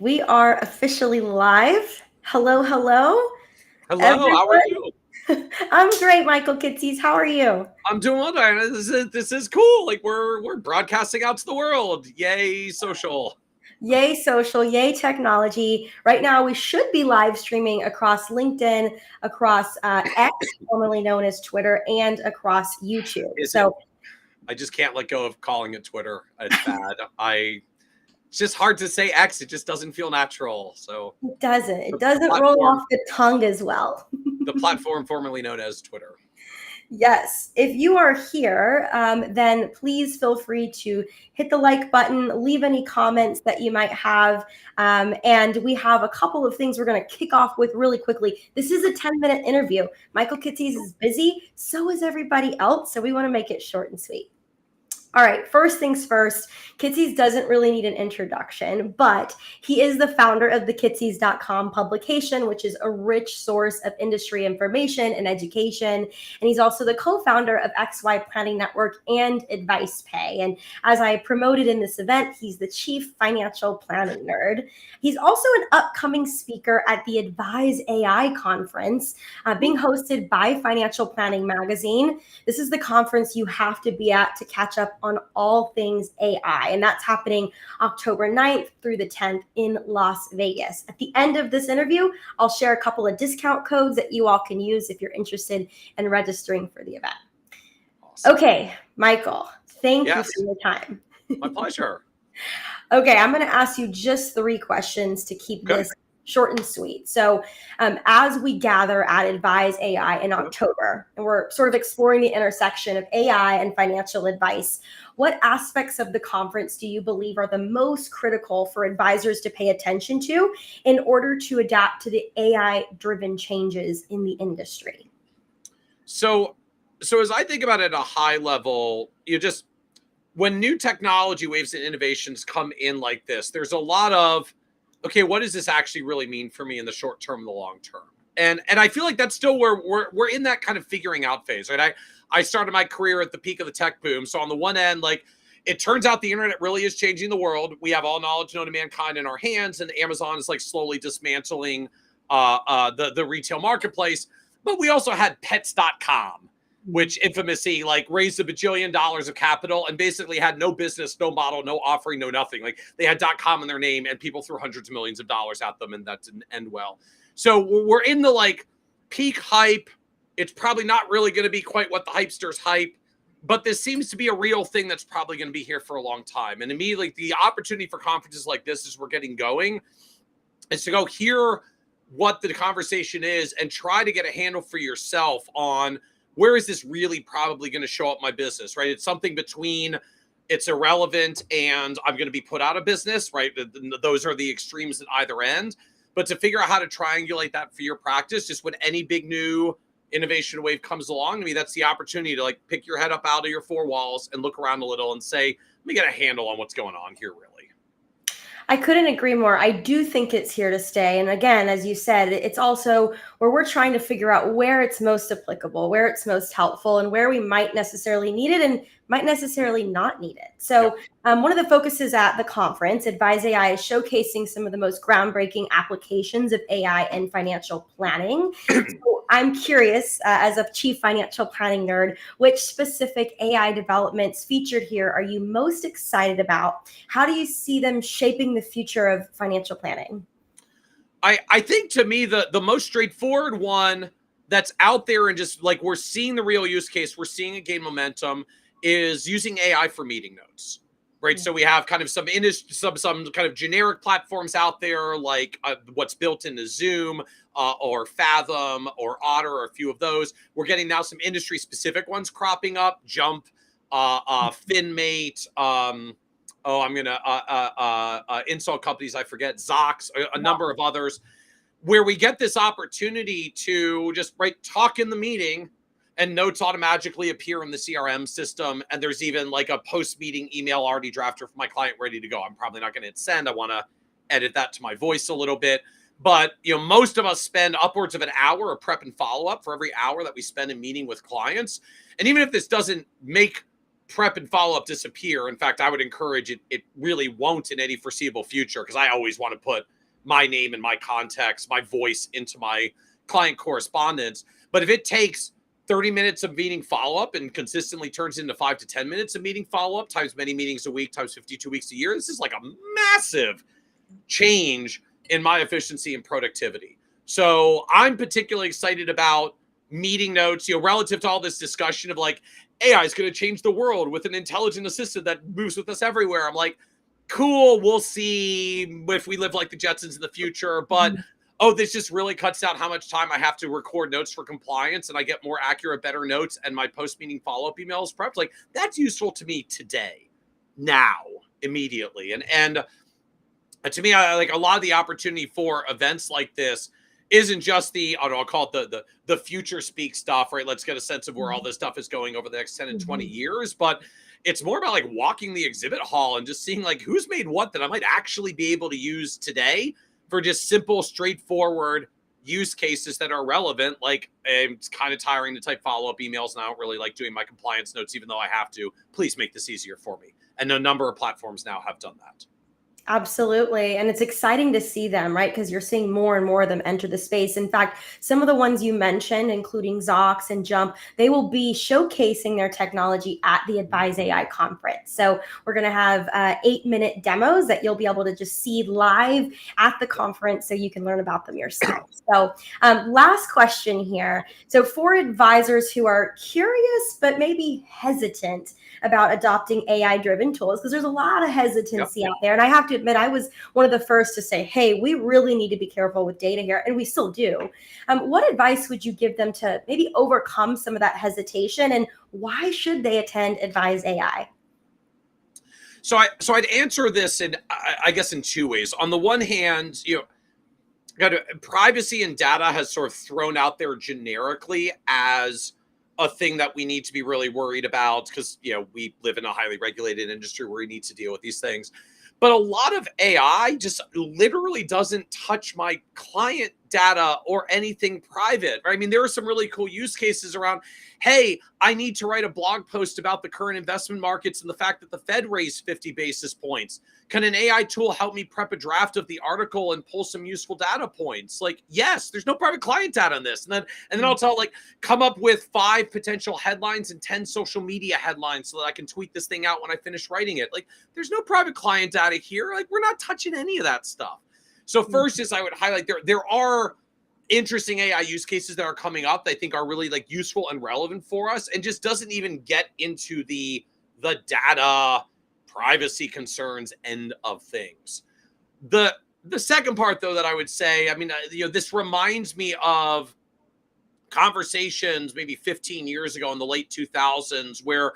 We are officially live. Hello, hello, Hello, how are everyone. you? I'm great, Michael Kitces. How are you? I'm doing well, Diana. This is cool. Like we're broadcasting out to the world. Yay, social. Yay, social, yay, technology. Right now, we should be live streaming across LinkedIn, across X, formerly known as Twitter, and across YouTube. Is it? So I just can't let go of calling it Twitter. It's bad. It's just hard to say X. It just doesn't feel natural. So it doesn't. It the doesn't roll platform, off the tongue as well. the platform formerly known as Twitter. Yes. If you are here, then please feel free to hit the like button, leave any comments that you might have. And we have a couple of things we're going to kick off with really quickly. This is a 10-minute interview. Michael Kitces is busy. So is everybody else. So we want to make it short and sweet. All right, first things first, Kitces doesn't really need an introduction, but he is the founder of the Kitces.com publication, which is a rich source of industry information and education. And he's also the co-founder of XY Planning Network and Advice Pay. And as I promoted in this event, he's the chief financial planning nerd. He's also an upcoming speaker at the Advise AI conference, being hosted by Financial Planning Magazine. This is the conference you have to be at to catch up on all things AI. And that's happening October 9th through the 10th in Las Vegas. At the end of this interview, I'll share a couple of discount codes that you all can use if you're interested in registering for the event. Awesome. Okay, Michael, thank you Yes, for your time. my pleasure. Okay, I'm going to ask you just 3 questions to keep Okay. this short and sweet. So as we gather at Advise AI in October, and we're sort of exploring the intersection of AI and financial advice, what aspects of the conference do you believe are the most critical for advisors to pay attention to in order to adapt to the AI-driven changes in the industry? So as I think about it at a high level, when new technology waves and innovations come in like this, there's a lot of, okay, what does this actually really mean for me in the short term and the long term? And I feel like that's still where we're in that kind of figuring out phase, right? I started my career at the peak of the tech boom. So on the one end, like, it turns out the internet really is changing the world. We have all knowledge known to mankind in our hands, and Amazon is like slowly dismantling the retail marketplace. But we also had pets.com, which infamously like raised $1 bajillion of capital and basically had no business, no model, no offering, no nothing. Like, they had .com in their name and people threw hundreds of millions of dollars at them, and that didn't end well. So we're in the like peak hype. It's probably not really going to be quite what the hypesters hype, but this seems to be a real thing that's probably going to be here for a long time. And immediately the opportunity for conferences like this as we're getting going is to go hear what the conversation is and try to get a handle for yourself on where is this really probably going to show up my business, right? It's something between it's irrelevant and I'm going to be put out of business, right? Those are the extremes at either end. But to figure out how to triangulate that for your practice, just when any big new innovation wave comes along, to me, that's the opportunity to like pick your head up out of your 4 walls and look around a little and say, let me get a handle on what's going on here, really. I couldn't agree more. I do think it's here to stay. And again, as you said, it's also where we're trying to figure out where it's most applicable, where it's most helpful, and where we might necessarily need it and might necessarily not need it. So one of the focuses at the conference, Advise AI, is showcasing some of the most groundbreaking applications of AI in financial planning. So I'm curious, as a chief financial planning nerd, which specific AI developments featured here are you most excited about? How do you see them shaping the future of financial planning? I think to me, the most straightforward one that's out there and just like we're seeing the real use case, we're seeing it gain momentum, is using AI for meeting notes, right? So we have kind of some kind of generic platforms out there, like what's built into Zoom or Fathom or Otter, or a few of those. We're getting now some industry specific ones cropping up: Jump, FinMate. I'm gonna insult companies I forget, Zox, a number of others, where we get this opportunity to just talk in the meeting and notes automatically appear in the CRM system. And there's even like a post-meeting email already drafted for my client ready to go. I'm probably not going to hit send. I want to edit that to my voice a little bit. But, most of us spend upwards of an hour of prep and follow-up for every hour that we spend in meeting with clients. And even if this doesn't make prep and follow-up disappear. In fact, I would encourage it really won't in any foreseeable future, because I always want to put my name and my context, my voice into my client correspondence. But if it takes 30 minutes of meeting follow-up and consistently turns into 5 to 10 minutes of meeting follow-up times many meetings a week times 52 weeks a year, this is like a massive change in my efficiency and productivity. So I'm particularly excited about meeting notes, relative to all this discussion of like AI is going to change the world with an intelligent assistant that moves with us everywhere. I'm like, cool, we'll see if we live like the Jetsons in the future. But this just really cuts down how much time I have to record notes for compliance, and I get more accurate, better notes, and my post-meeting follow-up emails prepped. Like, that's useful to me today, now, immediately. And to me, I like a lot of the opportunity for events like this isn't just I'll call it the future speak stuff, right? Let's get a sense of where all this stuff is going over the next 10 and 20 years. But it's more about like walking the exhibit hall and just seeing like who's made what that I might actually be able to use today for just simple, straightforward use cases that are relevant. Like, it's kind of tiring to type follow-up emails, and I don't really like doing my compliance notes, even though I have to. Please make this easier for me. And a number of platforms now have done that. Absolutely. And it's exciting to see them, right? Because you're seeing more and more of them enter the space. In fact, some of the ones you mentioned, including Zox and Jump, they will be showcasing their technology at the Advise AI conference. So we're going to have 8-minute demos that you'll be able to just see live at the conference so you can learn about them yourself. So last question here. So for advisors who are curious, but maybe hesitant about adopting AI-driven tools, because there's a lot of hesitancy out there. And I have to admit, I was one of the first to say, hey, we really need to be careful with data here, and we still do. What advice would you give them to maybe overcome some of that hesitation, and why should they attend Advise AI? So I'd answer this I guess in two ways. On the one hand, privacy and data has sort of thrown out there generically as a thing that we need to be really worried about, because we live in a highly regulated industry where we need to deal with these things. But a lot of AI just literally doesn't touch my client data or anything private, right? I mean, there are some really cool use cases around, hey, I need to write a blog post about the current investment markets and the fact that the Fed raised 50 basis points. Can an AI tool help me prep a draft of the article and pull some useful data points? Like, yes, there's no private client data on this. And then I'll tell, like, come up with 5 potential headlines and 10 social media headlines so that I can tweet this thing out when I finish writing it. Like, there's no private client data here. Like, we're not touching any of that stuff. So first is I would highlight there are interesting AI use cases that are coming up that I think are really like useful and relevant for us, and just doesn't even get into the data privacy concerns end of things. The second part, though, that I would say, I mean, this reminds me of conversations maybe 15 years ago in the late 2000s, where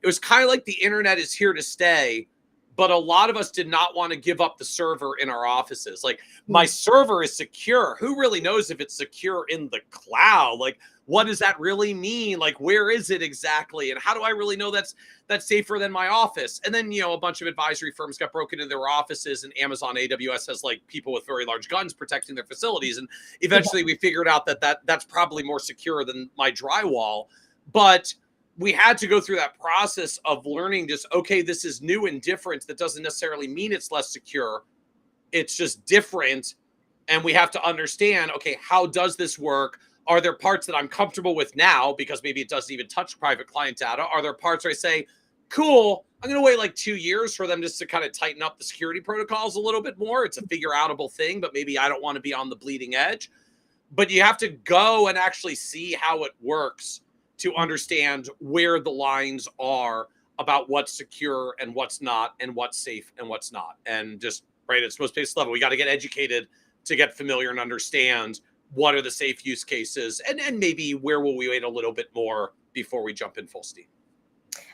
it was kind of like the internet is here to stay, but a lot of us did not want to give up the server in our offices. Like, my server is secure. Who really knows if it's secure in the cloud? Like, what does that really mean? Like, where is it exactly? And how do I really know that's safer than my office? And then, a bunch of advisory firms got broken into their offices, and Amazon AWS has like people with very large guns protecting their facilities. And eventually we figured out that's probably more secure than my drywall. But we had to go through that process of learning just, okay, this is new and different. That doesn't necessarily mean it's less secure. It's just different. And we have to understand, okay, how does this work? Are there parts that I'm comfortable with now because maybe it doesn't even touch private client data? Are there parts where I say, cool, I'm going to wait like 2 years for them just to kind of tighten up the security protocols a little bit more? It's a figure outable thing, but maybe I don't want to be on the bleeding edge. But you have to go and actually see how it works to understand where the lines are about what's secure and what's not, and what's safe and what's not. And just, right, at its most basic level, we got to get educated to get familiar and understand what are the safe use cases, and maybe where will we wait a little bit more before we jump in full steam.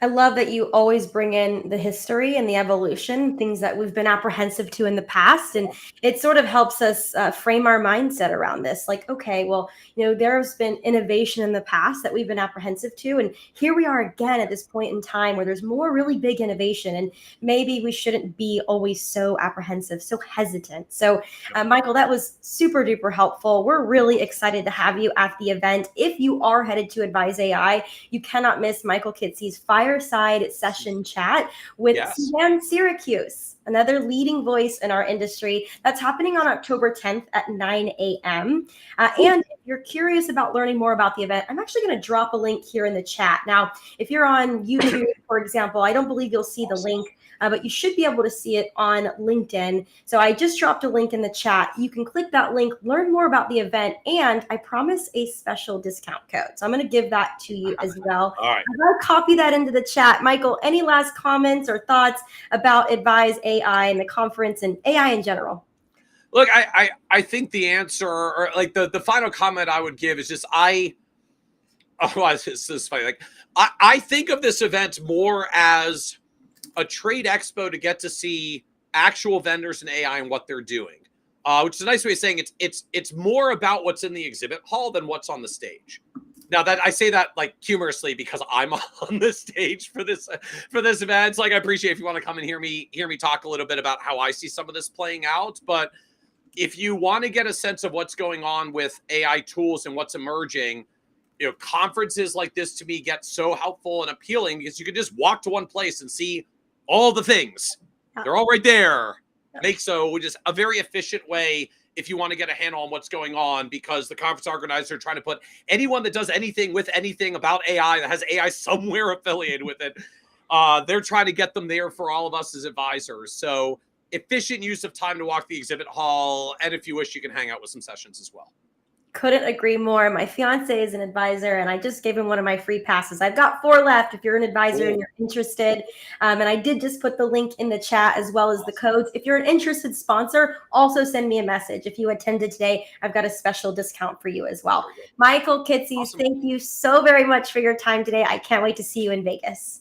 I love that you always bring in the history and the evolution, things that we've been apprehensive to in the past. And it sort of helps us frame our mindset around this. Like, okay, well, there's been innovation in the past that we've been apprehensive to. And here we are again at this point in time where there's more really big innovation. And maybe we shouldn't be always so apprehensive, so hesitant. So, Michael, that was super duper helpful. We're really excited to have you at the event. If you are headed to Advise AI, you cannot miss Michael Kitces' 5 fireside session chat with Suzanne Syracuse, another leading voice in our industry. That's happening on October 10th at 9 a.m. And if you're curious about learning more about the event, I'm actually going to drop a link here in the chat. Now, if you're on YouTube, for example, I don't believe you'll see the link, but you should be able to see it on LinkedIn. So I just dropped a link in the chat. You can click that link, learn more about the event, and I promise a special discount code. So I'm going to give that to you as well. All right. I'm going to copy that into the chat. Michael, any last comments or thoughts about Advise AI and the conference and AI in general? Look, I think the answer, or like the final comment I would give is just this is funny. Like I think of this event more as a trade expo to get to see actual vendors in AI and what they're doing, which is a nice way of saying it's more about what's in the exhibit hall than what's on the stage. Now that I say that like humorously because I'm on the stage for this event. It's like I appreciate if you want to come and hear me talk a little bit about how I see some of this playing out. But if you want to get a sense of what's going on with AI tools and what's emerging, conferences like this to me get so helpful and appealing because you can just walk to one place and see all the things. They're all right there. Makes which is a very efficient way if you want to get a handle on what's going on, because the conference organizers are trying to put anyone that does anything with anything about AI that has AI somewhere affiliated with it. They're trying to get them there for all of us as advisors. So efficient use of time to walk the exhibit hall. And if you wish, you can hang out with some sessions as well. Couldn't agree more. My fiance is an advisor, and I just gave him one of my free passes. I've got 4 left if you're an advisor and you're interested. And I did just put the link in the chat as well as the codes. If you're an interested sponsor, also send me a message. If you attended today, I've got a special discount for you as well. Michael Kitces, thank you so very much for your time today. I can't wait to see you in Vegas.